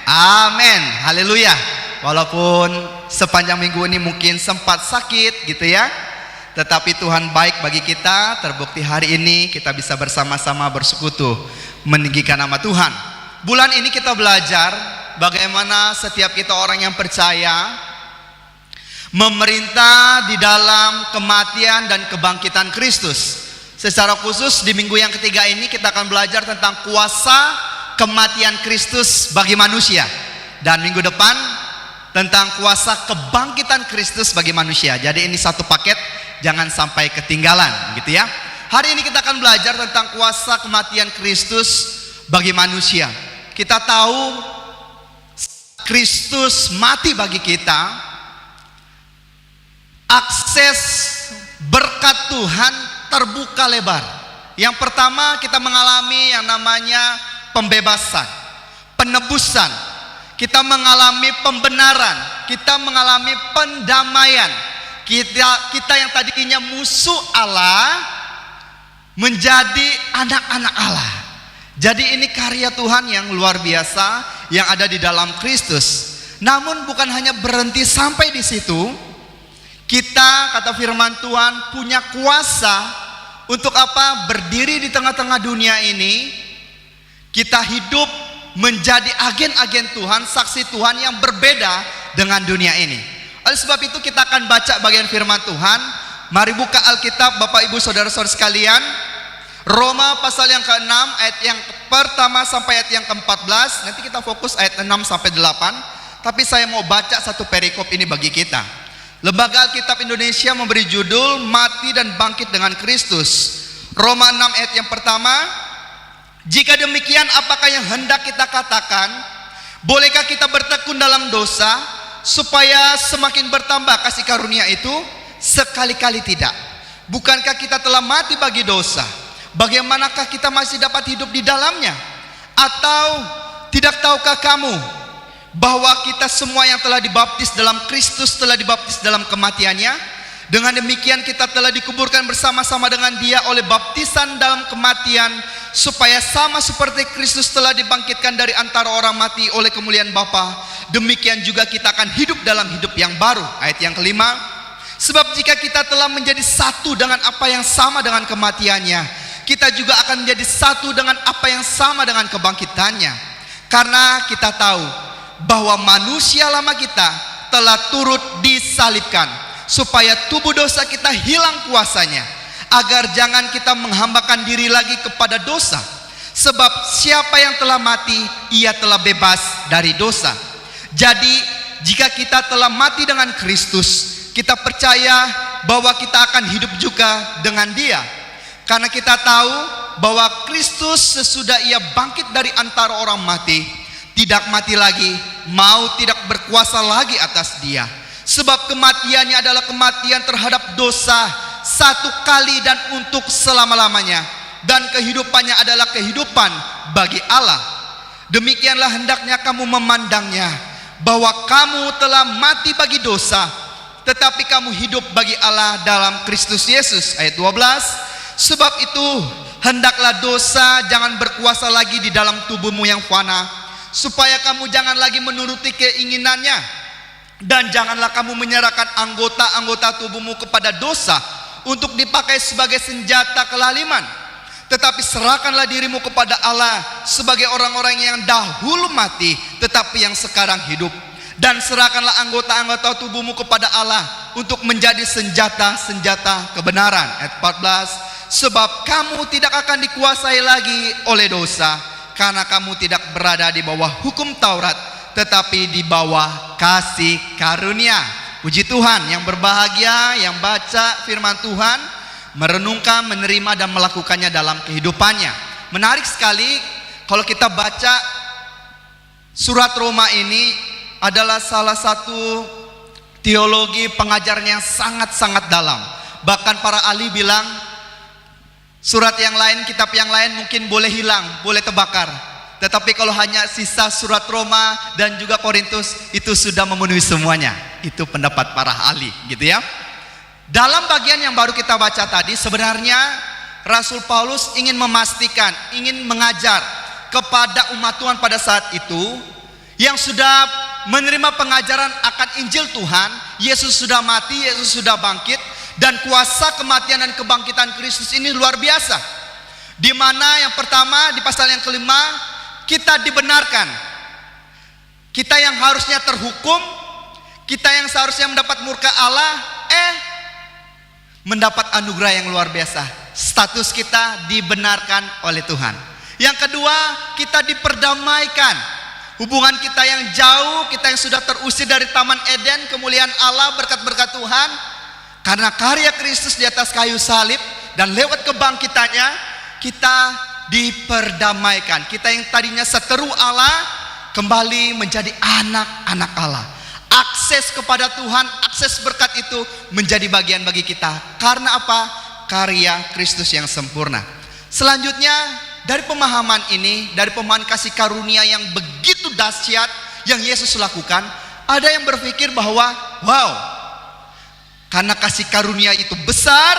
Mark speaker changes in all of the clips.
Speaker 1: Amin. Haleluya. Walaupun sepanjang minggu ini mungkin sempat sakit gitu ya, tetapi Tuhan baik bagi kita. Terbukti hari ini kita bisa bersama-sama bersekutu meninggikan nama Tuhan. Bulan ini kita belajar bagaimana setiap kita orang yang percaya memerintah di dalam kematian dan kebangkitan Kristus. Secara khusus di minggu yang ketiga ini kita akan belajar tentang kuasa kematian Kristus bagi manusia, dan minggu depan tentang kuasa kebangkitan Kristus bagi manusia. Jadi ini satu paket, jangan sampai ketinggalan gitu ya. Hari ini kita akan belajar tentang kuasa kematian Kristus bagi manusia. Kita tahu Kristus mati bagi kita. Akses berkat Tuhan terbuka lebar. Yang pertama, kita mengalami yang namanya pembebasan, penebusan. Kita mengalami pembenaran, kita mengalami pendamaian. Kita yang tadinya musuh Allah menjadi anak-anak Allah. Jadi ini karya Tuhan yang luar biasa yang ada di dalam Kristus. Namun bukan hanya berhenti sampai di situ. Kita, kata firman Tuhan, punya kuasa untuk apa? Berdiri di tengah-tengah dunia ini. Kita hidup menjadi agen-agen Tuhan, saksi Tuhan yang berbeda dengan dunia ini. Oleh sebab itu kita akan baca bagian firman Tuhan. Mari buka Alkitab Bapak Ibu Saudara-saudara sekalian. Roma pasal yang ke-6 ayat yang pertama sampai ayat yang ke-14. Nanti kita fokus ayat 6 sampai 8. Tapi saya mau baca satu perikop ini bagi kita. Lembaga Alkitab Indonesia memberi judul Mati dan Bangkit dengan Kristus. Roma 6 ayat yang pertama. Jika demikian, apakah yang hendak kita katakan? Bolehkah kita bertekun dalam dosa supaya semakin bertambah kasih karunia itu? Sekali-kali tidak. Bukankah kita telah mati bagi dosa? Bagaimanakah kita masih dapat hidup di dalamnya? Atau tidak tahukah kamu bahwa kita semua yang telah dibaptis dalam Kristus telah dibaptis dalam kematiannya? Dengan demikian kita telah dikuburkan bersama-sama dengan Dia oleh baptisan dalam kematian, supaya sama seperti Kristus telah dibangkitkan dari antara orang mati oleh kemuliaan Bapa, demikian juga kita akan hidup dalam hidup yang baru. Ayat yang kelima. Sebab jika kita telah menjadi satu dengan apa yang sama dengan kematiannya, kita juga akan menjadi satu dengan apa yang sama dengan kebangkitannya. Karena kita tahu bahwa manusia lama kita telah turut disalibkan, supaya tubuh dosa kita hilang kuasanya, agar jangan kita menghambakan diri lagi kepada dosa. Sebab siapa yang telah mati, ia telah bebas dari dosa. Jadi jika kita telah mati dengan Kristus, kita percaya bahwa kita akan hidup juga dengan Dia. Karena kita tahu bahwa Kristus sesudah Ia bangkit dari antara orang mati, tidak mati lagi, maut tidak berkuasa lagi atas Dia. Sebab kematiannya adalah kematian terhadap dosa satu kali dan untuk selama-lamanya, dan kehidupannya adalah kehidupan bagi Allah. Demikianlah hendaknya kamu memandangnya, bahwa kamu telah mati bagi dosa, tetapi kamu hidup bagi Allah dalam Kristus Yesus. Ayat 12. Sebab itu hendaklah dosa jangan berkuasa lagi di dalam tubuhmu yang fana, supaya kamu jangan lagi menuruti keinginannya. Dan janganlah kamu menyerahkan anggota-anggota tubuhmu kepada dosa untuk dipakai sebagai senjata kelaliman. Tetapi serahkanlah dirimu kepada Allah sebagai orang-orang yang dahulu mati, tetapi yang sekarang hidup. Dan serahkanlah anggota-anggota tubuhmu kepada Allah untuk menjadi senjata-senjata kebenaran. Ayat 14. Sebab kamu tidak akan dikuasai lagi oleh dosa, karena kamu tidak berada di bawah hukum Taurat, tetapi di bawah kasih karunia. Puji Tuhan. Yang berbahagia yang baca firman Tuhan, merenungkan, menerima dan melakukannya dalam kehidupannya. Menarik sekali kalau kita baca surat Roma ini, adalah salah satu teologi pengajarnya yang sangat-sangat dalam. Bahkan para ahli bilang surat yang lain, kitab yang lain mungkin boleh hilang, boleh terbakar, tetapi kalau hanya sisa surat Roma dan juga Korintus, itu sudah memenuhi semuanya. Itu pendapat para ahli gitu ya. Dalam bagian yang baru kita baca tadi, sebenarnya Rasul Paulus ingin memastikan, ingin mengajar kepada umat Tuhan pada saat itu, yang sudah menerima pengajaran akan Injil Tuhan, Yesus sudah mati, Yesus sudah bangkit, dan kuasa kematian dan kebangkitan Kristus ini luar biasa. Di mana yang pertama di pasal yang kelima, kita dibenarkan. Kita yang harusnya terhukum, kita yang seharusnya mendapat murka Allah, mendapat anugerah yang luar biasa. Status kita dibenarkan oleh Tuhan. Yang kedua, kita diperdamaikan. Hubungan kita yang jauh, kita yang sudah terusir dari Taman Eden, kemuliaan Allah, berkat-berkat Tuhan, karena karya Kristus di atas kayu salib dan lewat kebangkitannya, kita diperdamaikan. Kita yang tadinya seteru Allah, kembali menjadi anak-anak Allah. Akses kepada Tuhan, akses berkat itu menjadi bagian bagi kita. Karena apa? Karya Kristus yang sempurna. Selanjutnya, dari pemahaman ini, dari pemahaman kasih karunia yang begitu dahsyat yang Yesus lakukan, ada yang berpikir bahwa wow, karena kasih karunia itu besar,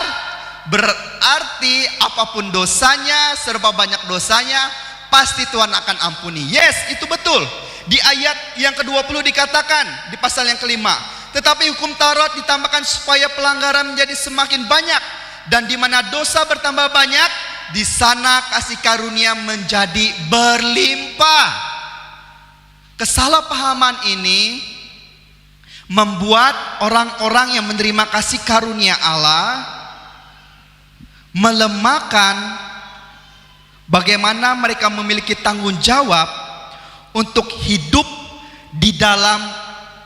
Speaker 1: berarti apapun dosanya, serba banyak dosanya, pasti Tuhan akan ampuni. Yes, itu betul. Di ayat yang ke-20 dikatakan, di pasal yang kelima, tetapi hukum Taurat ditambahkan supaya pelanggaran menjadi semakin banyak, dan di mana dosa bertambah banyak, di sana kasih karunia menjadi berlimpah. Kesalahpahaman ini membuat orang-orang yang menerima kasih karunia Allah melemahkan bagaimana mereka memiliki tanggung jawab untuk hidup di dalam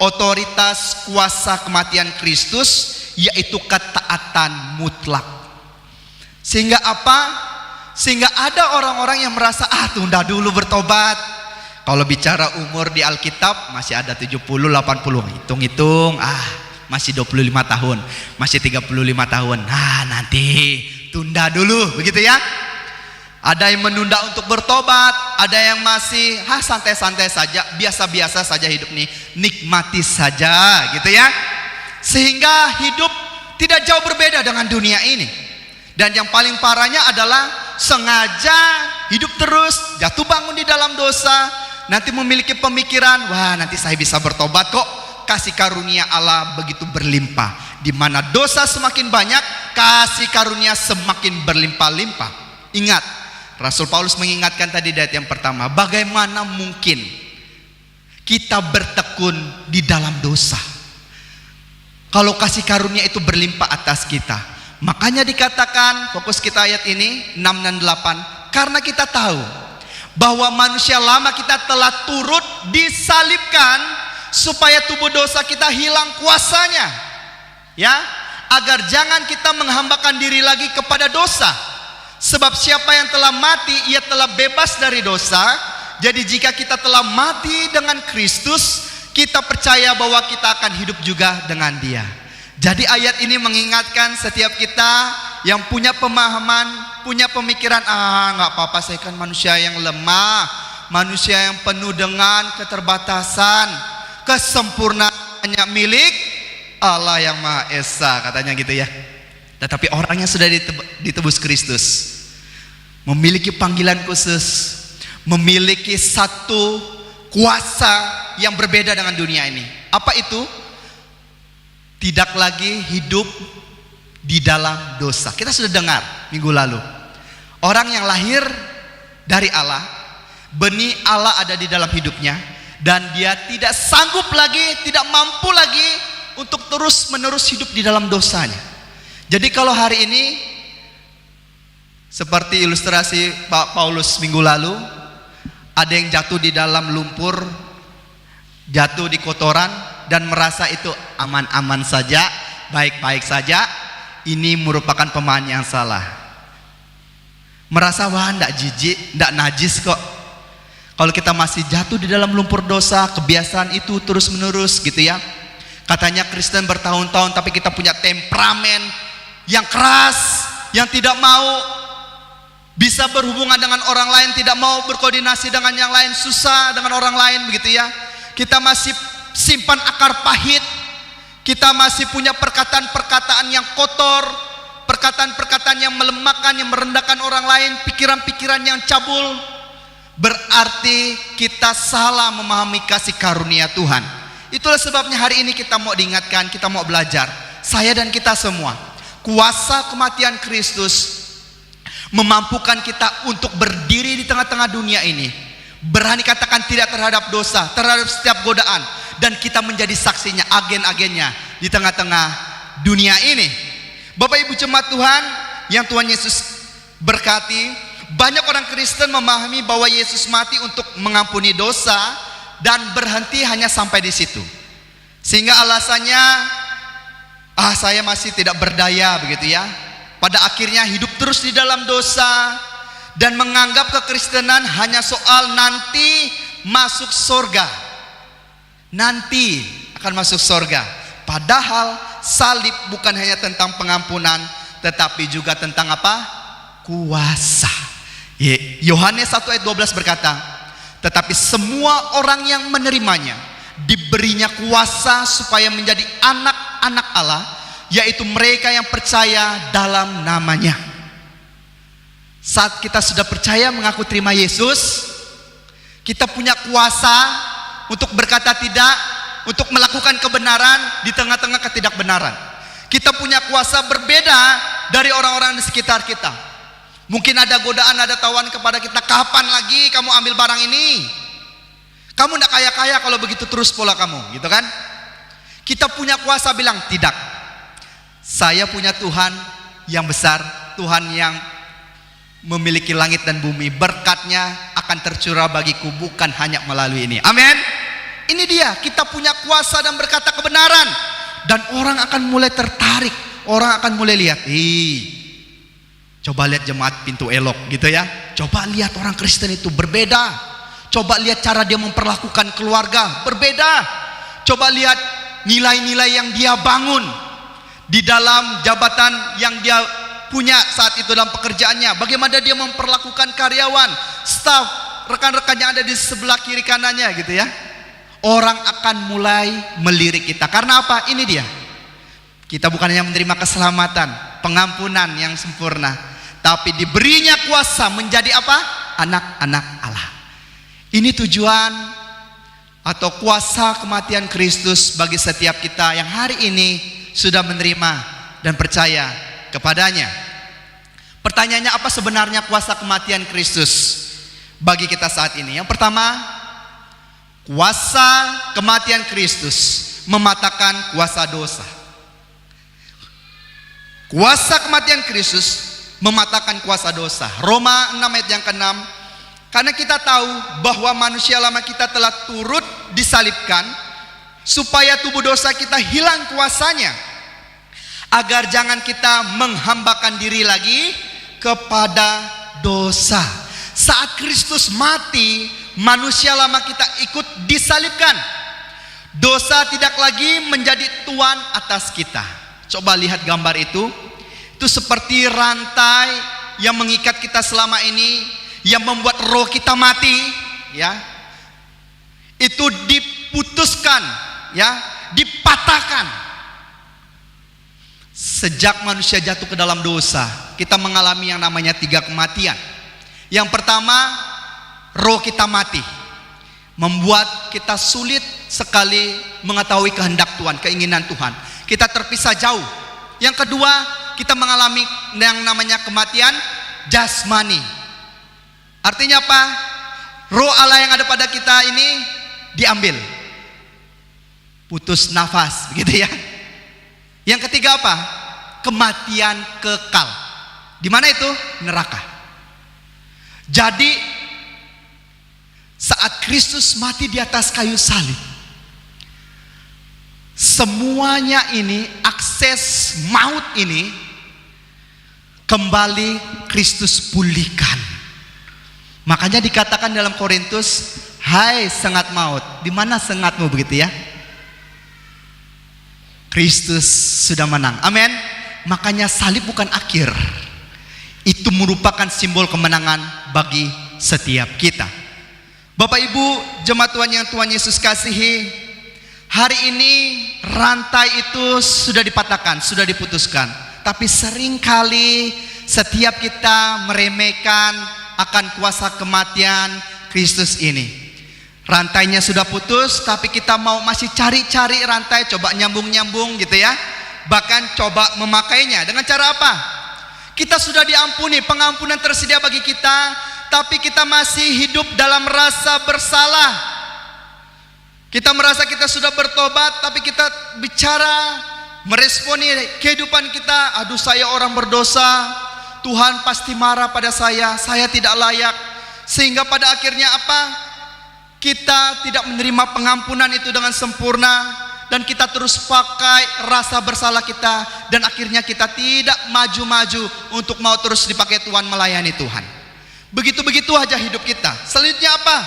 Speaker 1: otoritas kuasa kematian Kristus, yaitu ketaatan mutlak. Sehingga apa? Sehingga ada orang-orang yang merasa tunda dulu bertobat. Kalau bicara umur di Alkitab masih ada 70, 80. Hitung-hitung, masih 25 tahun, masih 35 tahun. Nanti tunda dulu, begitu ya. Ada yang menunda untuk bertobat, ada yang masih santai-santai saja, biasa-biasa saja hidup nih, nikmati saja, gitu ya. Sehingga hidup tidak jauh berbeda dengan dunia ini. Dan yang paling parahnya adalah sengaja hidup terus, jatuh bangun di dalam dosa, nanti memiliki pemikiran, wah nanti saya bisa bertobat kok. Kasih karunia Allah begitu berlimpah. Di mana dosa semakin banyak, kasih karunia semakin berlimpah-limpah. Ingat, Rasul Paulus mengingatkan tadi di ayat yang pertama, bagaimana mungkin kita bertekun di dalam dosa kalau kasih karunia itu berlimpah atas kita. Makanya dikatakan, fokus kita ayat ini 6 dan 8, karena kita tahu bahwa manusia lama kita telah turut disalibkan supaya tubuh dosa kita hilang kuasanya, ya, agar jangan kita menghambakan diri lagi kepada dosa. Sebab siapa yang telah mati, ia telah bebas dari dosa. Jadi jika kita telah mati dengan Kristus, kita percaya bahwa kita akan hidup juga dengan Dia. Jadi ayat ini mengingatkan setiap kita yang punya pemahaman, punya pemikiran, nggak apa-apa, saya kan manusia yang lemah, manusia yang penuh dengan keterbatasan, kesempurnaannya milik Allah yang Maha Esa, katanya gitu ya. Tetapi orang yang sudah ditebus Kristus memiliki panggilan khusus, memiliki satu kuasa yang berbeda dengan dunia ini. Apa itu? Tidak lagi hidup di dalam dosa. Kita sudah dengar minggu lalu, orang yang lahir dari Allah, benih Allah ada di dalam hidupnya, dan dia tidak sanggup lagi, tidak mampu lagi untuk terus menerus hidup di dalam dosanya. Jadi kalau hari ini seperti ilustrasi Pak Paulus minggu lalu, ada yang jatuh di dalam lumpur, jatuh di kotoran, dan merasa itu aman-aman saja, baik-baik saja. Ini merupakan pemahaman yang salah. Merasa wah ndak jijik, ndak najis kok. Kalau kita masih jatuh di dalam lumpur dosa, kebiasaan itu terus menerus gitu ya. Katanya Kristen bertahun-tahun, tapi kita punya temperamen yang keras, yang tidak mau bisa berhubungan dengan orang lain, tidak mau berkoordinasi dengan yang lain, susah dengan orang lain begitu ya. Kita masih simpan akar pahit, kita masih punya perkataan-perkataan yang kotor, perkataan-perkataan yang melemahkan, yang merendahkan orang lain, pikiran-pikiran yang cabul. berarti kita salah memahami kasih karunia Tuhan. Itulah sebabnya hari ini kita mau diingatkan, kita mau belajar, saya dan kita semua, kuasa kematian Kristus memampukan kita untuk berdiri di tengah-tengah dunia ini, berani katakan tidak terhadap dosa, terhadap setiap godaan, dan kita menjadi saksinya, agen-agennya di tengah-tengah dunia ini. Bapak Ibu jemaat Tuhan yang Tuhan Yesus berkati, banyak orang Kristen memahami bahwa Yesus mati untuk mengampuni dosa dan berhenti hanya sampai di situ. Sehingga alasannya, saya masih tidak berdaya begitu ya. Pada akhirnya hidup terus di dalam dosa dan menganggap kekristenan hanya soal nanti masuk surga. Nanti akan masuk surga. Padahal salib bukan hanya tentang pengampunan, tetapi juga tentang apa? Kuasa. Yohanes 1 ayat 12 berkata, tetapi semua orang yang menerimanya diberinya kuasa supaya menjadi anak-anak Allah, yaitu mereka yang percaya dalam namanya. Saat kita sudah percaya mengaku terima Yesus, kita punya kuasa untuk berkata tidak, untuk melakukan kebenaran di tengah-tengah ketidakbenaran. Kita punya kuasa berbeda dari orang-orang di sekitar kita. Mungkin ada godaan, ada tawaran kepada kita, kapan lagi kamu ambil barang ini? Kamu tidak kaya-kaya kalau begitu terus pola kamu, gitu kan? Kita punya kuasa bilang tidak. Saya punya Tuhan yang besar, Tuhan yang memiliki langit dan bumi. Berkatnya akan tercurah bagiku bukan hanya melalui ini. Amin. Ini dia, kita punya kuasa dan berkata kebenaran. Dan orang akan mulai tertarik, orang akan mulai lihat, coba lihat jemaat pintu elok gitu ya. Coba lihat orang Kristen itu berbeda. Coba lihat cara dia memperlakukan keluarga, berbeda. Coba lihat nilai-nilai yang dia bangun di dalam jabatan yang dia punya saat itu dalam pekerjaannya. Bagaimana dia memperlakukan karyawan, staf, rekan-rekan yang ada di sebelah kiri kanannya gitu ya. Orang akan mulai melirik kita. Karena apa? Ini dia. Kita bukan hanya menerima keselamatan, pengampunan yang sempurna, tapi diberinya kuasa menjadi apa? Anak-anak Allah. Ini tujuan atau kuasa kematian Kristus bagi setiap kita yang hari ini sudah menerima dan percaya kepadanya. Pertanyaannya, apa sebenarnya kuasa kematian Kristus bagi kita saat ini? Yang pertama, kuasa kematian Kristus mematahkan kuasa dosa. Kuasa kematian Kristus mematahkan kuasa dosa. Roma 6 ayat yang ke-6. Karena kita tahu bahwa manusia lama kita telah turut disalibkan supaya tubuh dosa kita hilang kuasanya, agar jangan kita menghambakan diri lagi kepada dosa. Saat Kristus mati, manusia lama kita ikut disalibkan. Dosa tidak lagi menjadi tuan atas kita. Coba lihat gambar itu. Itu seperti rantai yang mengikat kita selama ini, yang membuat roh kita mati, ya. Itu diputuskan, ya, dipatahkan. Sejak manusia jatuh ke dalam dosa, kita mengalami yang namanya 3 kematian. Yang pertama, roh kita mati, membuat kita sulit sekali mengetahui kehendak Tuhan, keinginan Tuhan. Kita terpisah jauh. Yang kedua, kita mengalami yang namanya kematian jasmani. Artinya apa? Roh Allah yang ada pada kita ini diambil, putus nafas, begitu ya. Yang ketiga apa? Kematian kekal. Di mana itu? Neraka. Jadi saat Kristus mati di atas kayu salib, semuanya ini, akses maut ini kembali Kristus pulihkan. Makanya dikatakan dalam Korintus, hai sengat maut, di mana sengatmu, begitu ya? Kristus sudah menang. Amin. Makanya salib bukan akhir. Itu merupakan simbol kemenangan bagi setiap kita. Bapak Ibu jemaat Tuhan yang Tuhan Yesus kasihi, hari ini rantai itu sudah dipatahkan, sudah diputuskan. Tapi seringkali setiap kita meremehkan akan kuasa kematian Kristus ini. Rantainya sudah putus, tapi kita mau masih cari-cari rantai, coba nyambung-nyambung gitu ya. Bahkan coba memakainya. Dengan cara apa? Kita sudah diampuni, pengampunan tersedia bagi kita, tapi kita masih hidup dalam rasa bersalah. Kita merasa kita sudah bertobat, tapi kita bicara, meresponi kehidupan kita, aduh saya orang berdosa, Tuhan pasti marah pada saya tidak layak. Sehingga pada akhirnya apa? Kita tidak menerima pengampunan itu dengan sempurna, dan kita terus pakai rasa bersalah kita, dan akhirnya kita tidak maju-maju untuk mau terus dipakai Tuhan, melayani Tuhan. Begitu-begitu aja hidup kita. Selanjutnya apa?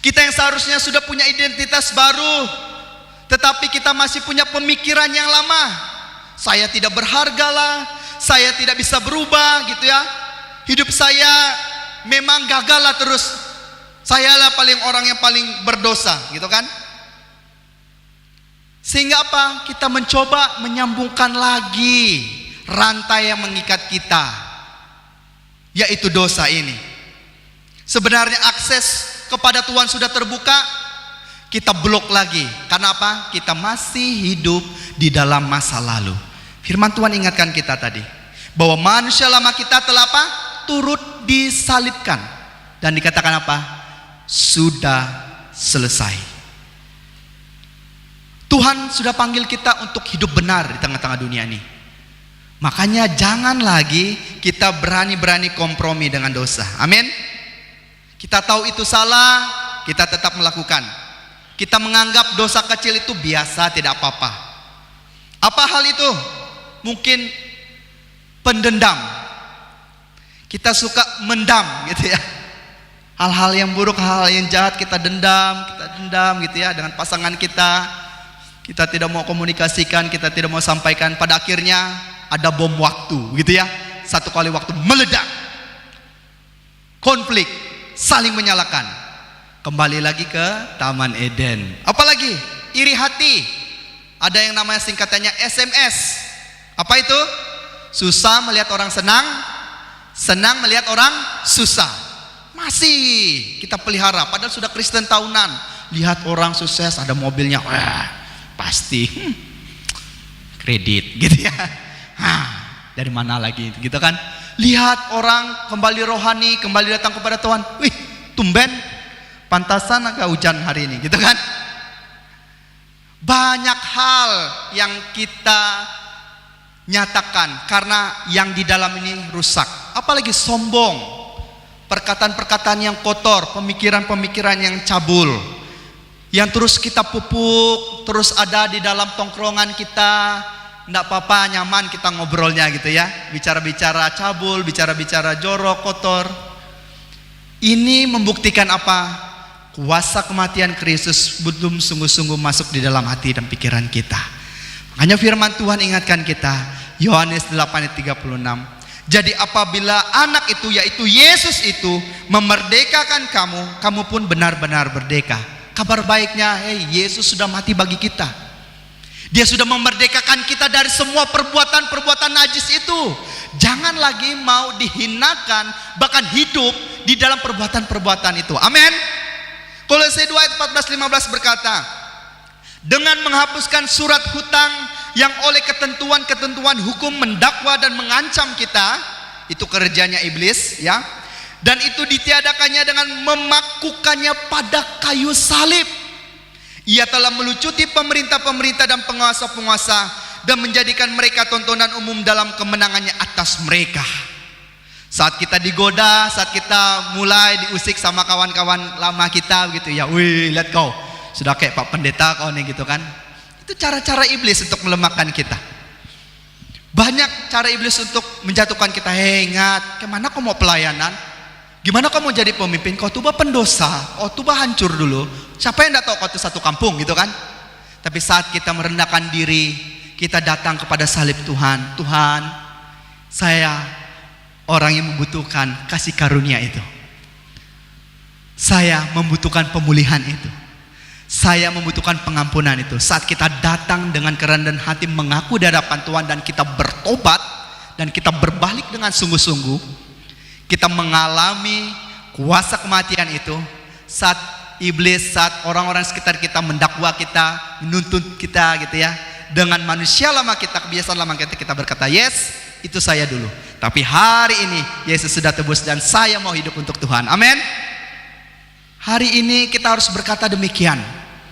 Speaker 1: Kita yang seharusnya sudah punya identitas baru, tetapi kita masih punya pemikiran yang lama. Saya tidak berharga lah, saya tidak bisa berubah gitu ya. Hidup saya memang gagal lah terus. Sayalah orang yang paling berdosa gitu kan. Sehingga apa? Kita mencoba menyambungkan lagi rantai yang mengikat kita, yaitu dosa ini. Sebenarnya akses kepada Tuhan sudah terbuka, kita blok lagi. Karena apa? Kita masih hidup di dalam masa lalu. Firman Tuhan ingatkan kita tadi, bahwa manusia lama kita telah apa? Turut disalibkan. Dan dikatakan apa? Sudah selesai. Tuhan sudah panggil kita untuk hidup benar di tengah-tengah dunia ini. Makanya jangan lagi kita berani-berani kompromi dengan dosa. Amin. Kita tahu itu salah, kita tetap melakukan. Kita menganggap dosa kecil itu biasa, tidak apa-apa. Apa hal itu? Mungkin pendendam. Kita suka mendam gitu ya. Hal-hal yang buruk, hal-hal yang jahat kita dendam gitu ya dengan pasangan kita. Kita tidak mau komunikasikan, kita tidak mau sampaikan. Pada akhirnya ada bom waktu gitu ya. Satu kali waktu meledak. Konflik, saling menyalahkan. Kembali lagi ke Taman Eden. Apalagi iri hati. Ada yang namanya singkatannya SMS. Apa itu? Susah melihat orang senang, senang melihat orang susah. Masih kita pelihara, padahal sudah Kristen tahunan. Lihat orang sukses, ada mobilnya, wah pasti kredit gitu ya. Dari mana lagi gitu kan? Lihat orang kembali rohani, kembali datang kepada Tuhan. Wih, tumben, pantasan agak hujan hari ini gitu kan? Banyak hal yang kita nyatakan karena yang di dalam ini rusak. Apalagi sombong, perkataan-perkataan yang kotor, pemikiran-pemikiran yang cabul, yang terus kita pupuk, terus ada di dalam tongkrongan kita. Nggak apa-apa, nyaman kita ngobrolnya gitu ya. Bicara-bicara cabul, bicara-bicara jorok, kotor. Ini membuktikan apa? Kuasa kematian Kristus belum sungguh-sungguh masuk di dalam hati dan pikiran kita. Makanya firman Tuhan ingatkan kita, Yohanes 8:36. Jadi apabila anak itu, yaitu Yesus itu memerdekakan kamu, kamu pun benar-benar merdeka. Kabar baiknya, Yesus sudah mati bagi kita. Dia sudah memerdekakan kita dari semua perbuatan-perbuatan najis itu. Jangan lagi mau dihinakan, bahkan hidup di dalam perbuatan-perbuatan itu. Amin. Kolose 2 ayat 14-15 berkata, dengan menghapuskan surat hutang yang oleh ketentuan-ketentuan hukum mendakwa dan mengancam kita, itu kerjanya iblis ya. Dan itu ditiadakannya dengan memakukannya pada kayu salib. Ia telah melucuti pemerintah-pemerintah dan penguasa-penguasa dan menjadikan mereka tontonan umum dalam kemenangannya atas mereka. Saat kita digoda, saat kita mulai diusik sama kawan-kawan lama kita gitu ya, wih lihat kau sudah kayak Pak Pendeta kau nih gitu kan. Itu cara-cara iblis untuk melemahkan kita. Banyak cara iblis untuk menjatuhkan kita. Ingat, kemana kau mau pelayanan? Gimana kau mau jadi pemimpin? Kau tuh pendosa, kau tuh hancur dulu. Siapa yang tidak tahu kau tuh satu kampung gitu kan? Tapi saat kita merendahkan diri, kita datang kepada salib Tuhan. Tuhan, saya orang yang membutuhkan kasih karunia itu. Saya membutuhkan pemulihan itu. Saya membutuhkan pengampunan itu. Saat kita datang dengan kerendahan hati mengaku di hadapan Tuhan dan kita bertobat dan kita berbalik dengan sungguh-sungguh, kita mengalami kuasa kematian itu, saat iblis, saat orang-orang sekitar kita mendakwa kita, menuntut kita gitu ya, dengan manusia lama kita, kebiasaan lama kita berkata, yes, itu saya dulu. Tapi hari ini Yesus sudah tebus dan saya mau hidup untuk Tuhan. Amin. Hari ini kita harus berkata demikian.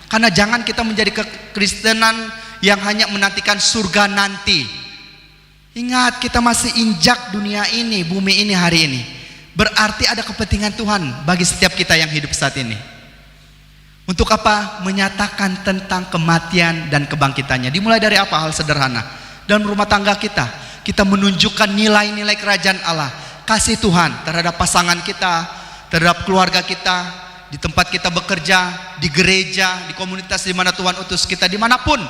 Speaker 1: Karena jangan kita menjadi kekristenan yang hanya menantikan surga nanti. Ingat, kita masih injak dunia ini, bumi ini hari ini. Berarti ada kepentingan Tuhan bagi setiap kita yang hidup saat ini. Untuk apa? Menyatakan tentang kematian dan kebangkitannya. Dimulai dari apa? Hal sederhana. Dalam rumah tangga kita, kita menunjukkan nilai-nilai kerajaan Allah. Kasih Tuhan terhadap pasangan kita, terhadap keluarga kita, di tempat kita bekerja, di gereja, di komunitas di mana Tuhan utus kita, dimanapun.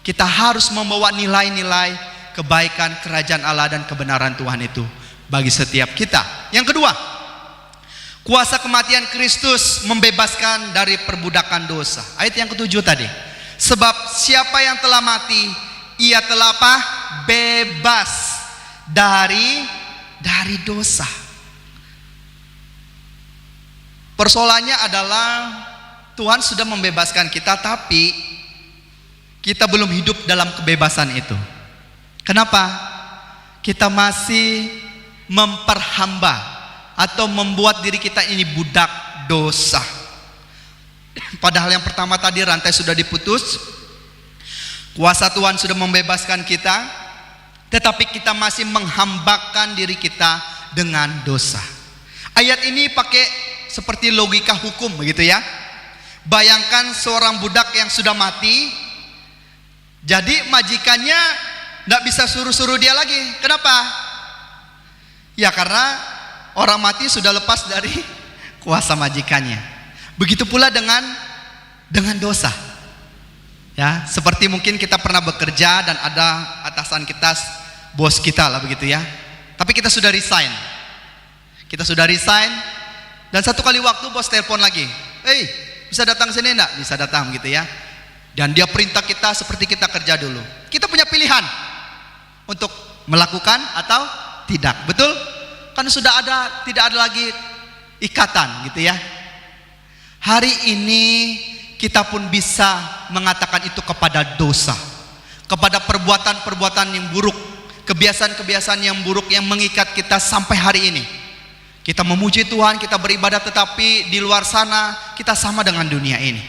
Speaker 1: Kita harus membawa nilai-nilai kebaikan kerajaan Allah dan kebenaran Tuhan itu bagi setiap kita. Yang kedua, kuasa kematian Kristus membebaskan dari perbudakan dosa. Ayat yang ketujuh tadi. Sebab siapa yang telah mati, ia telah apa? Bebas dari dosa. Persoalannya adalah Tuhan sudah membebaskan kita, tapi kita belum hidup dalam kebebasan itu. Kenapa? Kita masih memperhamba atau membuat diri kita ini budak dosa. Padahal yang pertama tadi rantai sudah diputus, kuasa Tuhan sudah membebaskan kita, tetapi kita masih menghambakan diri kita dengan dosa. Ayat ini pakai seperti logika hukum begitu ya. Bayangkan seorang budak yang sudah mati, jadi majikannya tidak bisa suruh-suruh dia lagi. Kenapa? Ya karena orang mati sudah lepas dari kuasa majikannya. Begitu pula dengan dosa. Ya, seperti mungkin kita pernah bekerja dan ada atasan kita, bos kita lah begitu ya. Tapi kita sudah resign. Dan satu kali waktu bos telepon lagi. "Hey, bisa datang sini enggak?" Bisa datang gitu ya. Dan dia perintah kita seperti kita kerja dulu. Kita punya pilihan untuk melakukan atau tidak. Betul? Kan sudah tidak ada lagi ikatan gitu ya. Hari ini kita pun bisa mengatakan itu kepada dosa, kepada perbuatan-perbuatan yang buruk, kebiasaan-kebiasaan yang buruk yang mengikat kita sampai hari ini. Kita memuji Tuhan, kita beribadah, tetapi di luar sana kita sama dengan dunia ini.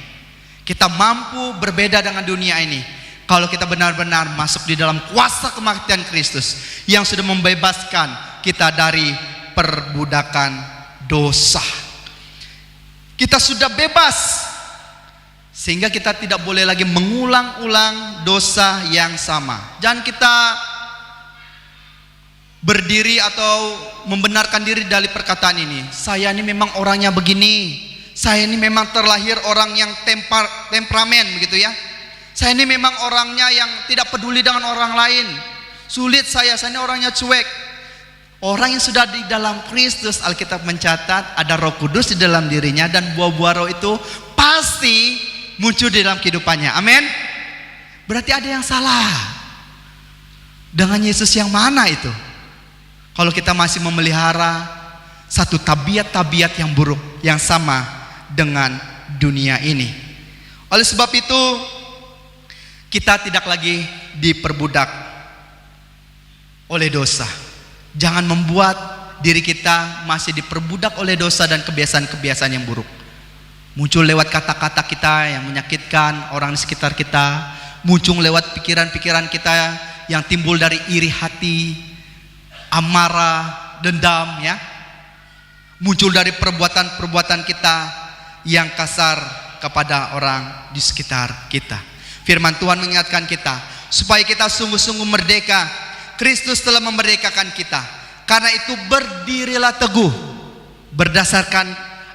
Speaker 1: Kita mampu berbeda dengan dunia ini kalau kita benar-benar masuk di dalam kuasa kematian Kristus yang sudah membebaskan kita dari perbudakan dosa. Kita sudah bebas sehingga kita tidak boleh lagi mengulang-ulang dosa yang sama. Jangan kita berdiri atau membenarkan diri dari perkataan ini. Saya ini memang orangnya begini. Saya ini memang terlahir orang yang temperamen begitu ya. Saya ini memang orangnya yang tidak peduli dengan orang lain. Sulit saya ini orangnya cuek. Orang yang sudah di dalam Kristus, Alkitab mencatat ada Roh Kudus di dalam dirinya, dan buah-buah roh itu pasti muncul di dalam kehidupannya. Amin. Berarti ada yang salah dengan Yesus yang mana itu? Kalau kita masih memelihara satu tabiat-tabiat yang buruk yang sama dengan dunia ini. Oleh sebab itu kita tidak lagi diperbudak oleh dosa. Jangan membuat diri kita masih diperbudak oleh dosa dan kebiasaan-kebiasaan yang buruk. Muncul lewat kata-kata kita yang menyakitkan orang di sekitar kita, muncul lewat pikiran-pikiran kita yang timbul dari iri hati, amarah, dendam ya. Muncul dari perbuatan-perbuatan kita yang kasar kepada orang di sekitar kita. Firman Tuhan mengingatkan kita supaya kita sungguh-sungguh merdeka. Kristus telah memerdekakan kita. Karena itu berdirilah teguh berdasarkan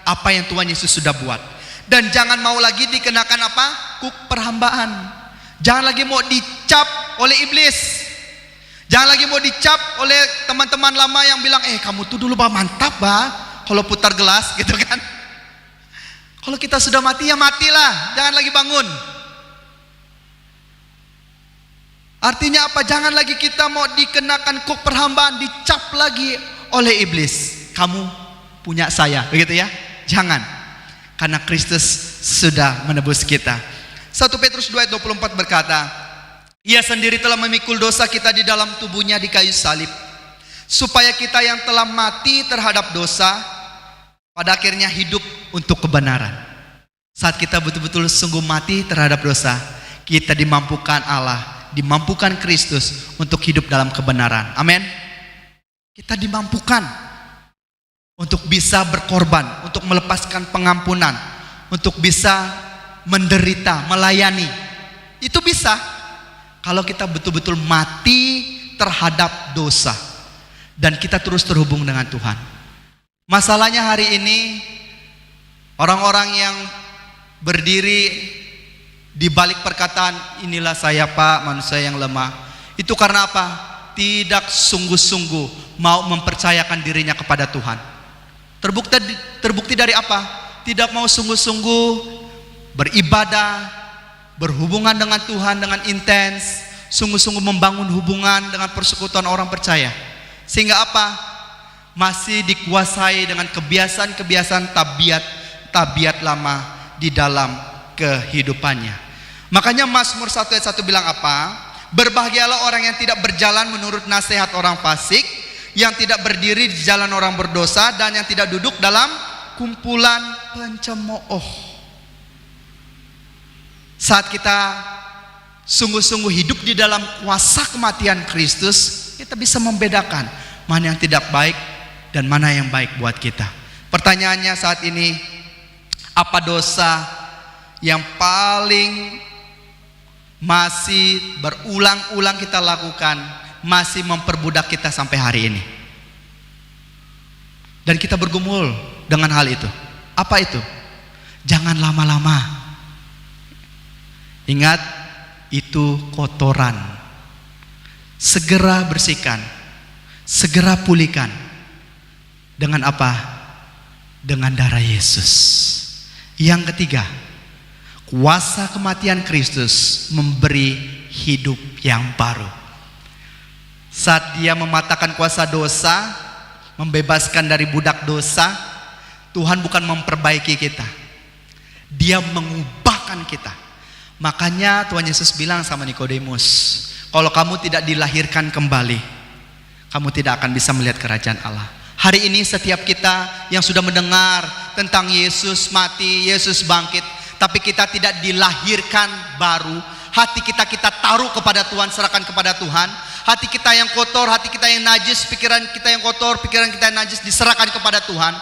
Speaker 1: apa yang Tuhan Yesus sudah buat. Dan jangan mau lagi dikenakan apa? Kuk perhambaan. Jangan lagi mau dicap oleh iblis. Jangan lagi mau dicap oleh teman-teman lama yang bilang, kamu tuh dulu mantap kalau putar gelas gitu kan. Kalau kita sudah mati ya matilah, jangan lagi bangun. Artinya apa? Jangan lagi kita mau dikenakan kuk perhambaan, dicap lagi oleh iblis. Kamu punya saya, begitu ya? Jangan. Karena Kristus sudah menebus kita. 1 Petrus 2 ayat 24 berkata, Ia sendiri telah memikul dosa kita di dalam tubuhnya di kayu salib, supaya kita yang telah mati terhadap dosa pada akhirnya hidup untuk kebenaran. Saat kita betul-betul sungguh mati terhadap dosa, kita dimampukan Allah, dimampukan Kristus untuk hidup dalam kebenaran. Amin. Kita dimampukan untuk bisa berkorban, untuk melepaskan pengampunan, untuk bisa menderita, melayani. Itu bisa kalau kita betul-betul mati terhadap dosa dan kita terus terhubung dengan Tuhan. Masalahnya hari ini orang-orang yang berdiri di balik perkataan inilah saya Pak, manusia yang lemah, itu karena apa? Tidak sungguh-sungguh mau mempercayakan dirinya kepada Tuhan. Terbukti dari apa? Tidak mau sungguh-sungguh beribadah, berhubungan dengan Tuhan dengan intens, sungguh-sungguh membangun hubungan dengan persekutuan orang percaya. Sehingga apa? Masih dikuasai dengan kebiasaan-kebiasaan tabiat lama di dalam kehidupannya. Makanya Mazmur 1 ayat 1 bilang apa? Berbahagialah orang yang tidak berjalan menurut nasihat orang fasik, yang tidak berdiri di jalan orang berdosa, dan yang tidak duduk dalam kumpulan pencemooh. Saat kita sungguh-sungguh hidup di dalam kuasa kematian Kristus, kita bisa membedakan mana yang tidak baik dan mana yang baik buat kita. Pertanyaannya saat ini, apa dosa yang paling masih berulang-ulang kita lakukan, masih memperbudak kita sampai hari ini? Dan kita bergumul dengan hal itu. Apa itu? Jangan lama-lama. Ingat, itu kotoran. Segera bersihkan, segera pulihkan. Dengan apa? Dengan darah Yesus. Yang ketiga, kuasa kematian Kristus memberi hidup yang baru. Saat Dia mematahkan kuasa dosa, membebaskan dari budak dosa, Tuhan bukan memperbaiki kita, Dia mengubahkan kita. Makanya Tuhan Yesus bilang sama Nikodemus, kalau kamu tidak dilahirkan kembali, kamu tidak akan bisa melihat kerajaan Allah. Hari ini setiap kita yang sudah mendengar tentang Yesus mati, Yesus bangkit, tapi kita tidak dilahirkan baru, hati kita taruh kepada Tuhan, serahkan kepada Tuhan. Hati kita yang kotor, hati kita yang najis, pikiran kita yang kotor, pikiran kita yang najis diserahkan kepada Tuhan.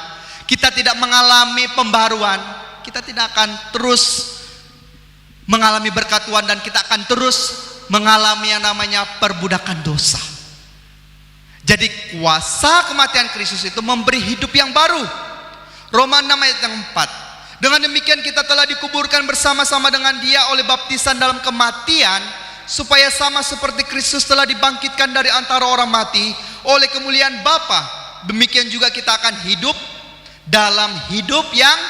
Speaker 1: Kita tidak mengalami pembaruan, kita tidak akan terus mengalami berkat Tuhan, dan kita akan terus mengalami yang namanya perbudakan dosa. Jadi kuasa kematian Kristus itu memberi hidup yang baru. Roma 6 ayat yang 4. Dengan demikian kita telah dikuburkan bersama-sama dengan Dia oleh baptisan dalam kematian, supaya sama seperti Kristus telah dibangkitkan dari antara orang mati oleh kemuliaan Bapa, demikian juga kita akan hidup dalam hidup yang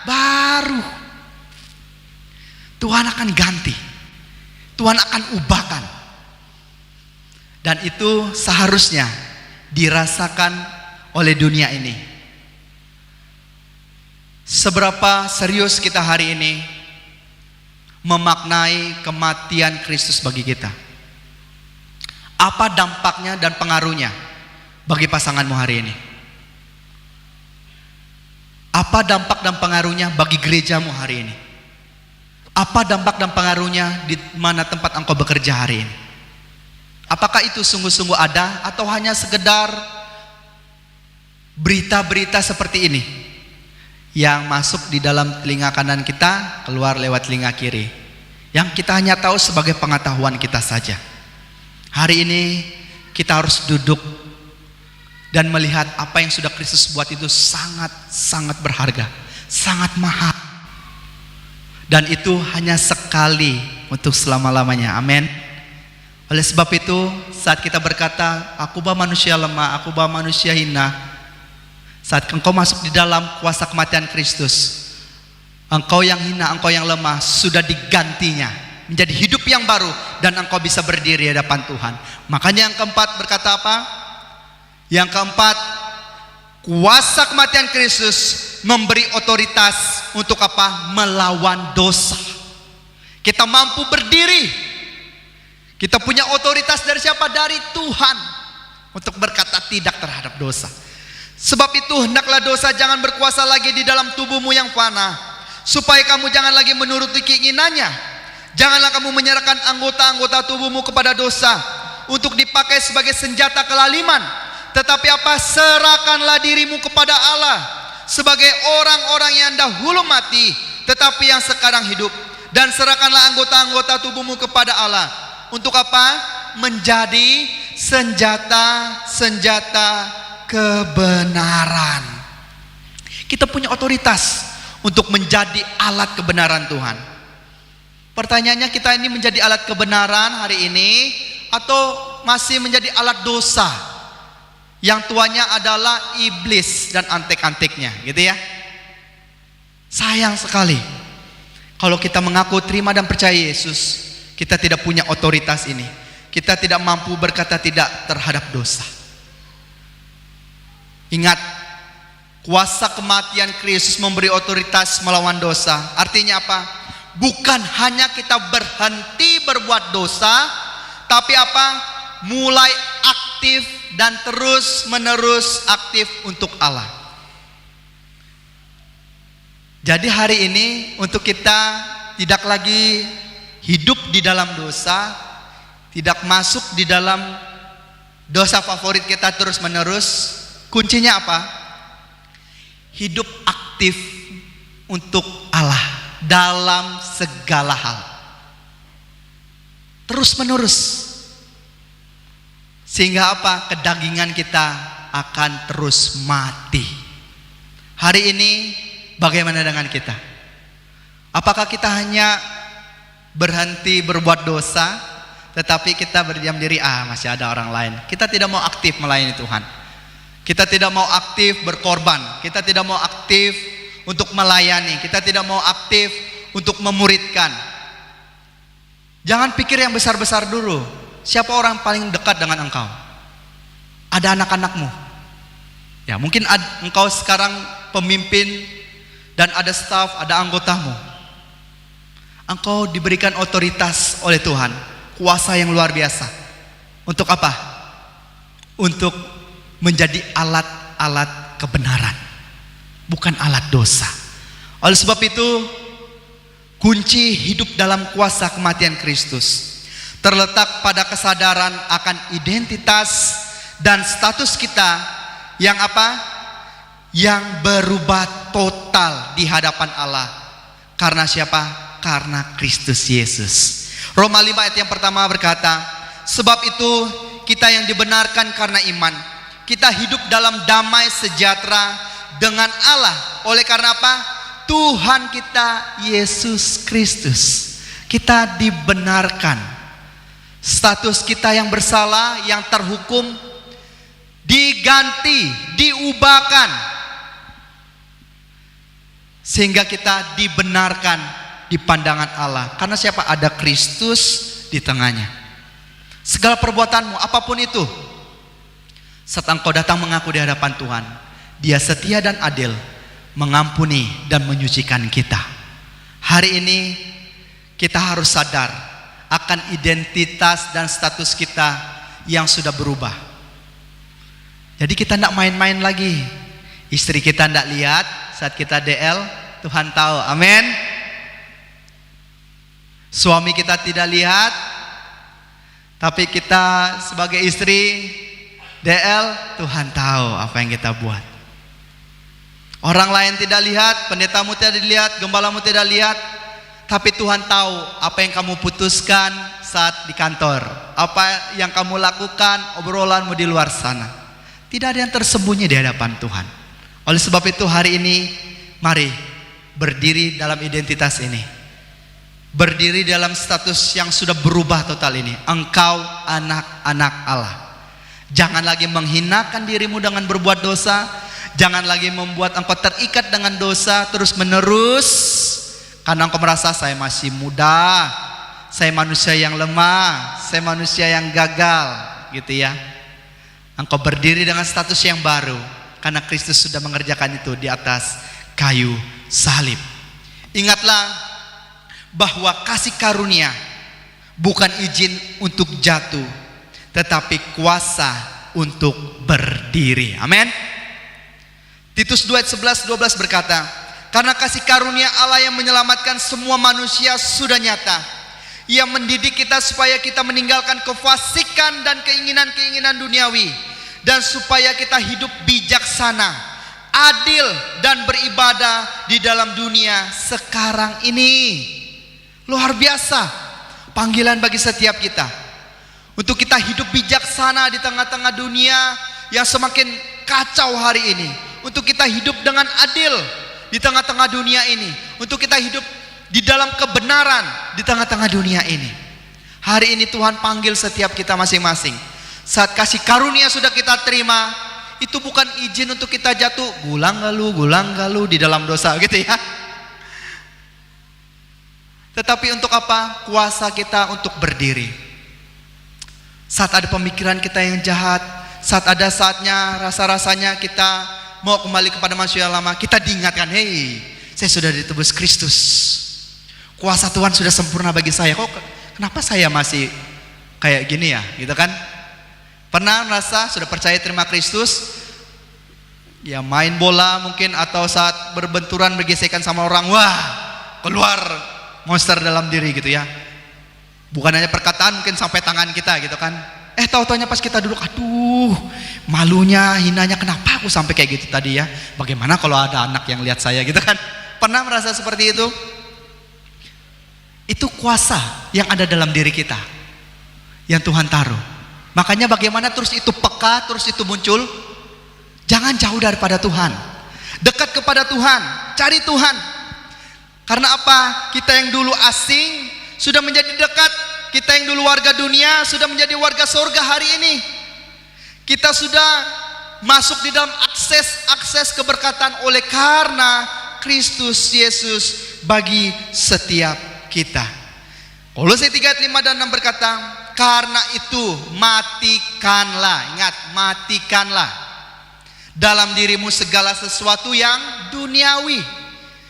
Speaker 1: baru. Tuhan akan ganti, Tuhan akan ubahkan, dan itu seharusnya dirasakan oleh dunia ini. Seberapa serius kita hari ini memaknai kematian Kristus bagi kita? Apa dampaknya dan pengaruhnya bagi pasanganmu hari ini? Apa dampak dan pengaruhnya bagi gerejamu hari ini? Apa dampak dan pengaruhnya di mana tempat engkau bekerja hari ini? Apakah itu sungguh-sungguh ada, atau hanya sekedar berita-berita seperti ini yang masuk di dalam telinga kanan kita, keluar lewat telinga kiri, yang kita hanya tahu sebagai pengetahuan kita saja? Hari ini kita harus duduk dan melihat apa yang sudah Kristus buat itu sangat-sangat berharga, sangat mahal, dan itu hanya sekali untuk selama-lamanya. Amin. Oleh sebab itu, saat kita berkata, aku manusia lemah, aku manusia hina, saat engkau masuk di dalam kuasa kematian Kristus, engkau yang hina, engkau yang lemah sudah digantinya menjadi hidup yang baru, dan engkau bisa berdiri di hadapan Tuhan. Makanya yang keempat berkata apa? Yang keempat, Kuasa kematian Kristus memberi otoritas untuk apa? Melawan dosa. Kita mampu berdiri. Kita punya otoritas dari siapa? Dari Tuhan, untuk berkata tidak terhadap dosa. Sebab itu hendaklah dosa jangan berkuasa lagi di dalam tubuhmu yang fana, supaya kamu jangan lagi menuruti keinginannya. Janganlah kamu menyerahkan anggota-anggota tubuhmu kepada dosa untuk dipakai sebagai senjata kelaliman. Tetapi apa? Serahkanlah dirimu kepada Allah sebagai orang-orang yang dahulu mati, tetapi yang sekarang hidup. Dan serahkanlah anggota-anggota tubuhmu kepada Allah. Untuk apa? Menjadi senjata-senjata kebenaran. Kita punya otoritas untuk menjadi alat kebenaran Tuhan. Pertanyaannya, kita ini menjadi alat kebenaran hari ini atau masih menjadi alat dosa yang tuannya adalah iblis dan antek-anteknya, gitu ya. Sayang sekali kalau kita mengaku terima dan percaya Yesus, kita tidak punya otoritas ini. Kita tidak mampu berkata tidak terhadap dosa. Ingat, kuasa kematian Kristus memberi otoritas melawan dosa. Artinya apa? Bukan hanya kita berhenti berbuat dosa, tapi apa? Mulai aktif dan terus menerus aktif untuk Allah. Jadi hari ini untuk kita tidak lagi hidup di dalam dosa, tidak masuk di dalam dosa favorit kita terus menerus. Kuncinya apa? Hidup aktif untuk Allah dalam segala hal, terus menerus, sehingga apa? Kedagingan kita akan terus mati. Hari ini bagaimana dengan kita? Apakah kita hanya berhenti berbuat dosa, tetapi kita berdiam diri, masih ada orang lain? Kita tidak mau aktif melayani Tuhan. Kita tidak mau aktif berkorban. Kita tidak mau aktif untuk melayani. Kita tidak mau aktif untuk memuridkan. Jangan pikir yang besar-besar dulu. Siapa orang paling dekat dengan engkau? Ada anak-anakmu. Ya, mungkin engkau sekarang pemimpin dan ada staf, ada anggotamu. Engkau diberikan otoritas oleh Tuhan, kuasa yang luar biasa. Untuk apa? Untuk menjadi alat-alat kebenaran, bukan alat dosa. Oleh sebab itu, kunci hidup dalam kuasa kematian Kristus terletak pada kesadaran akan identitas dan status kita yang apa? Yang berubah total di hadapan Allah. Karena siapa? Karena Kristus Yesus. Roma 5 ayat yang pertama berkata, sebab itu kita yang dibenarkan karena iman, kita hidup dalam damai sejahtera dengan Allah. Oleh karena apa? Tuhan kita Yesus Kristus. Kita dibenarkan. Status kita yang bersalah, yang terhukum, diganti, diubahkan, sehingga kita dibenarkan di pandangan Allah. Karena siapa? Ada Kristus di tengahnya. Segala perbuatanmu, apapun itu, saat engkau datang mengaku di hadapan Tuhan, Dia setia dan adil, mengampuni dan menyucikan kita. Hari ini kita harus sadar akan identitas dan status kita yang sudah berubah. Jadi kita tidak main-main lagi. Istri kita tidak lihat saat kita DL, Tuhan tahu. Amin. Suami kita tidak lihat, tapi kita sebagai istri DL, Tuhan tahu apa yang kita buat. Orang lain tidak lihat, pendetamu tidak dilihat, gembalamu tidak lihat, tapi Tuhan tahu apa yang kamu putuskan saat di kantor, apa yang kamu lakukan, obrolanmu di luar sana. Tidak ada yang tersembunyi di hadapan Tuhan. Oleh sebab itu hari ini, mari berdiri dalam identitas ini, berdiri dalam status yang sudah berubah total ini. Engkau anak-anak Allah. Jangan lagi menghinakan dirimu dengan berbuat dosa. Jangan lagi membuat engkau terikat dengan dosa terus menerus, karena engkau merasa saya masih muda, saya manusia yang lemah, saya manusia yang gagal, gitu ya. Engkau berdiri dengan status yang baru karena Kristus sudah mengerjakan itu di atas kayu salib. Ingatlah bahwa kasih karunia bukan izin untuk jatuh, tetapi kuasa untuk berdiri. Amin. Titus 2 ayat 11-12 berkata, karena kasih karunia Allah yang menyelamatkan semua manusia sudah nyata. Ia mendidik kita supaya kita meninggalkan kefasikan dan keinginan-keinginan duniawi, dan supaya kita hidup bijaksana, adil, dan beribadah di dalam dunia sekarang ini. Luar biasa panggilan bagi setiap kita untuk kita hidup bijaksana di tengah-tengah dunia yang semakin kacau hari ini. Untuk kita hidup dengan adil di tengah-tengah dunia ini. Untuk kita hidup di dalam kebenaran di tengah-tengah dunia ini. Hari ini Tuhan panggil setiap kita masing-masing. Saat kasih karunia sudah kita terima, itu bukan izin untuk kita jatuh gulang galu di dalam dosa gitu ya. Tetapi untuk apa? Kuasa kita untuk berdiri. Saat ada pemikiran kita yang jahat, saat ada saatnya rasa-rasanya kita mau kembali kepada manusia lama, kita diingatkan, hei, saya sudah ditebus Kristus. Kuasa Tuhan sudah sempurna bagi saya. Kok kenapa saya masih kayak gini ya? Gitu kan? Pernah merasa sudah percaya terima Kristus, ya main bola mungkin, atau saat berbenturan bergesekan sama orang, wah, keluar monster dalam diri gitu ya. Bukan hanya perkataan, mungkin sampai tangan kita gitu kan. Tahu-taunya pas kita duduk, aduh, malunya, hinanya, kenapa aku sampai kayak gitu tadi ya? Bagaimana kalau ada anak yang lihat saya gitu kan? Pernah merasa seperti itu? Itu kuasa yang ada dalam diri kita, yang Tuhan taruh. Makanya bagaimana terus itu peka, terus itu muncul? Jangan jauh daripada Tuhan, dekat kepada Tuhan, cari Tuhan. Karena apa? Kita yang dulu asing sudah menjadi dekat. Kita yang dulu warga dunia sudah menjadi warga surga hari ini. Kita sudah masuk di dalam akses keberkatan oleh karena Kristus Yesus bagi setiap kita. Kolose 3 ayat 5 dan 6 berkata, karena itu matikanlah, ingat, matikanlah dalam dirimu segala sesuatu yang duniawi,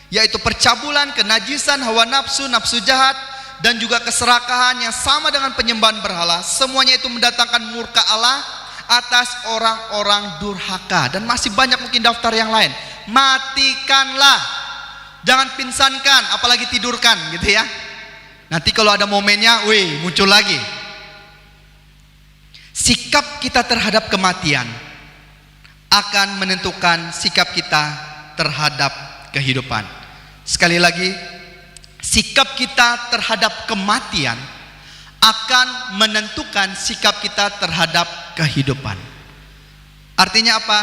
Speaker 1: yaitu percabulan, kenajisan, hawa nafsu, nafsu jahat, dan juga keserakahan yang sama dengan penyembahan berhala. Semuanya itu mendatangkan murka Allah atas orang-orang durhaka. Dan masih banyak mungkin daftar yang lain. Matikanlah, jangan pinsankan, apalagi tidurkan gitu ya. Nanti kalau ada momennya, muncul lagi. Sikap kita terhadap kematian akan menentukan sikap kita terhadap kehidupan. Sekali lagi, sikap kita terhadap kematian akan menentukan sikap kita terhadap kehidupan. Artinya apa?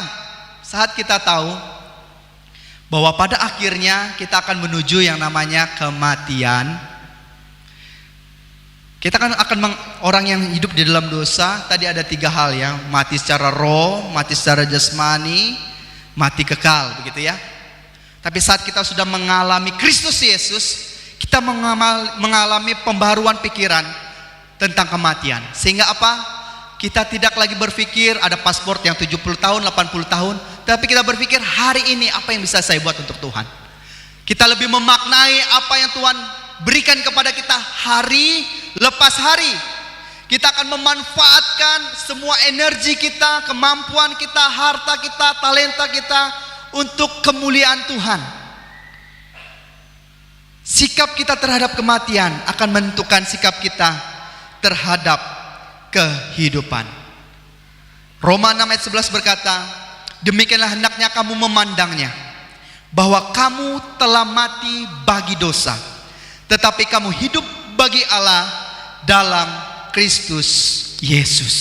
Speaker 1: Saat kita tahu bahwa pada akhirnya kita akan menuju yang namanya kematian, kita kan orang yang hidup di dalam dosa, tadi ada 3 hal ya, mati secara roh, mati secara jasmani, mati kekal, begitu ya. Tapi saat kita sudah mengalami Kristus Yesus, kita mengalami pembaharuan pikiran tentang kematian. Sehingga apa? Kita tidak lagi berpikir ada paspor yang 70 tahun, 80 tahun, tapi kita berpikir hari ini apa yang bisa saya buat untuk Tuhan. Kita lebih memaknai apa yang Tuhan berikan kepada kita hari lepas hari. Kita akan memanfaatkan semua energi kita, kemampuan kita, harta kita, talenta kita untuk kemuliaan Tuhan. Sikap kita terhadap kematian akan menentukan sikap kita terhadap kehidupan. Roma 6 ayat 11 berkata, demikianlah hendaknya kamu memandangnya, bahwa kamu telah mati bagi dosa, tetapi kamu hidup bagi Allah dalam Kristus Yesus.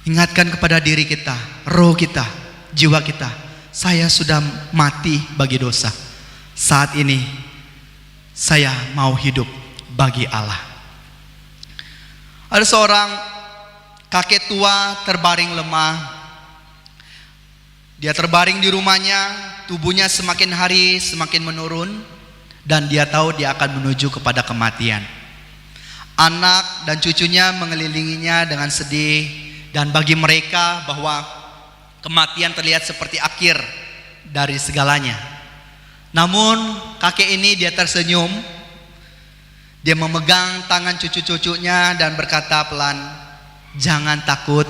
Speaker 1: Ingatkan kepada diri kita, roh kita, jiwa kita, saya sudah mati bagi dosa. Saat ini saya mau hidup bagi Allah. Ada seorang kakek tua terbaring lemah. Dia terbaring di rumahnya, tubuhnya semakin hari semakin menurun, dan dia tahu dia akan menuju kepada kematian. Anak dan cucunya mengelilinginya dengan sedih, dan bagi mereka bahwa Kematian terlihat seperti akhir dari segalanya. Namun kakek ini dia tersenyum. Dia memegang tangan cucu-cucunya dan berkata pelan, "Jangan takut.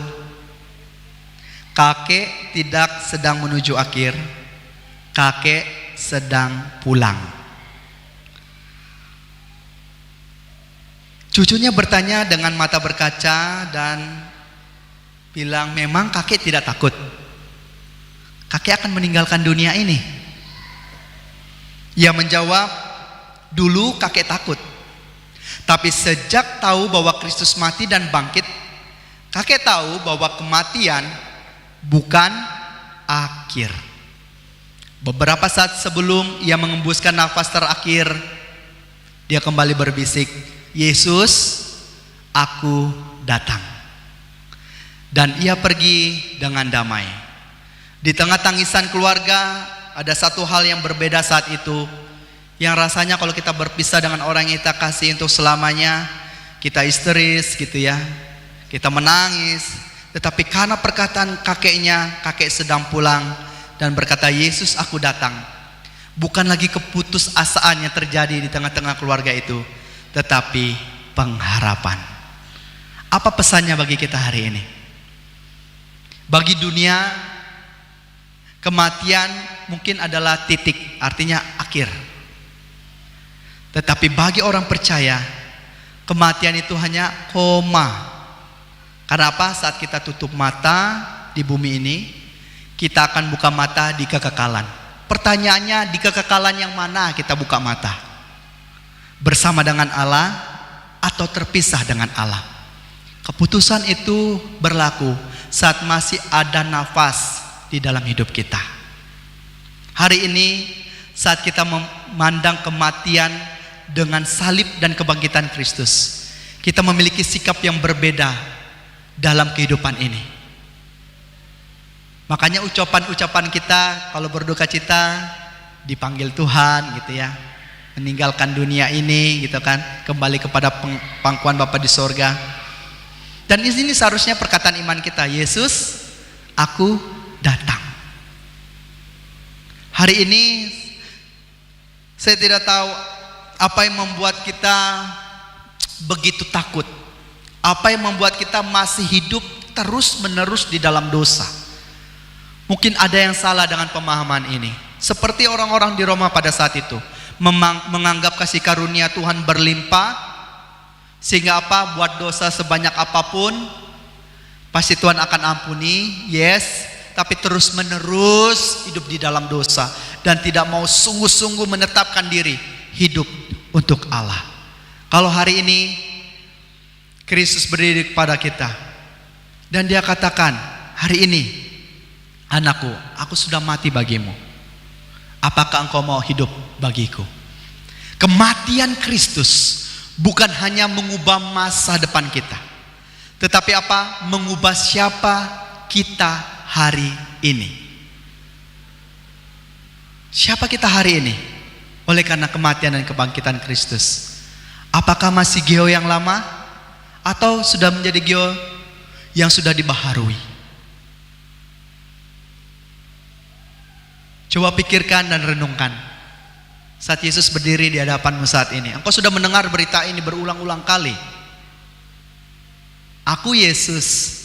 Speaker 1: Kakek tidak sedang menuju akhir. Kakek sedang pulang." Cucunya bertanya dengan mata berkaca dan bilang, "Memang kakek tidak takut? Kakek akan meninggalkan dunia ini." Ia menjawab, "Dulu kakek takut. Tapi sejak tahu bahwa Kristus mati dan bangkit, kakek tahu bahwa kematian bukan akhir." Beberapa saat sebelum ia mengembuskan nafas terakhir, dia kembali berbisik, "Yesus, aku datang." Dan ia pergi dengan damai. Di tengah tangisan keluarga, ada satu hal yang berbeda saat itu, yang rasanya kalau kita berpisah dengan orang yang kita kasih untuk selamanya, kita histeris gitu ya, kita menangis. Tetapi karena perkataan kakeknya, kakek sedang pulang dan berkata, "Yesus, aku datang." Bukan lagi keputusasaan yang terjadi di tengah-tengah keluarga itu, tetapi pengharapan. Apa pesannya bagi kita hari ini? Bagi dunia, kematian mungkin adalah titik, artinya akhir. Tetapi bagi orang percaya, kematian itu hanya koma. Karena apa? Saat kita tutup mata di bumi ini, kita akan buka mata di kekekalan. Pertanyaannya, di kekekalan yang mana kita buka mata? Bersama dengan Allah atau terpisah dengan Allah? Keputusan itu berlaku saat masih ada nafas di dalam hidup kita. Hari ini saat kita memandang kematian dengan salib dan kebangkitan Kristus, kita memiliki sikap yang berbeda dalam kehidupan ini. Makanya ucapan-ucapan kita kalau berduka cita, dipanggil Tuhan gitu ya, meninggalkan dunia ini gitu kan, kembali kepada pangkuan Bapa di sorga. Dan di sini seharusnya perkataan iman kita, "Yesus, aku datang." Hari ini saya tidak tahu apa yang membuat kita begitu takut, apa yang membuat kita masih hidup terus-menerus di dalam dosa. Mungkin ada yang salah dengan pemahaman ini. Seperti orang-orang di Roma pada saat itu, menganggap kasih karunia Tuhan berlimpah, sehingga apa? Buat dosa sebanyak apapun pasti Tuhan akan ampuni. Yes, tapi terus menerus hidup di dalam dosa dan tidak mau sungguh-sungguh menetapkan diri hidup untuk Allah. Kalau hari ini Kristus berdiri kepada kita dan dia katakan, "Hari ini anakku, aku sudah mati bagimu. Apakah engkau mau hidup bagiku?" Kematian Kristus bukan hanya mengubah masa depan kita, tetapi apa? Mengubah siapa kita hari ini. Siapa kita hari ini? Oleh karena kematian dan kebangkitan Kristus. Apakah masih Gio yang lama? Atau sudah menjadi Gio yang sudah dibaharui? Coba pikirkan dan renungkan. Saat Yesus berdiri di hadapanmu saat ini, engkau sudah mendengar berita ini berulang-ulang kali. Aku Yesus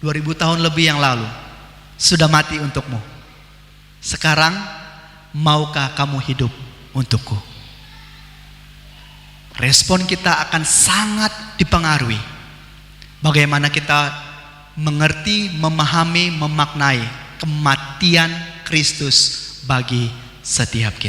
Speaker 1: 2000 tahun lebih yang lalu sudah mati untukmu. Sekarang maukah kamu hidup untukku? Respon kita akan sangat dipengaruhi bagaimana kita mengerti, memahami, memaknai kematian Kristus bagi setiap kita.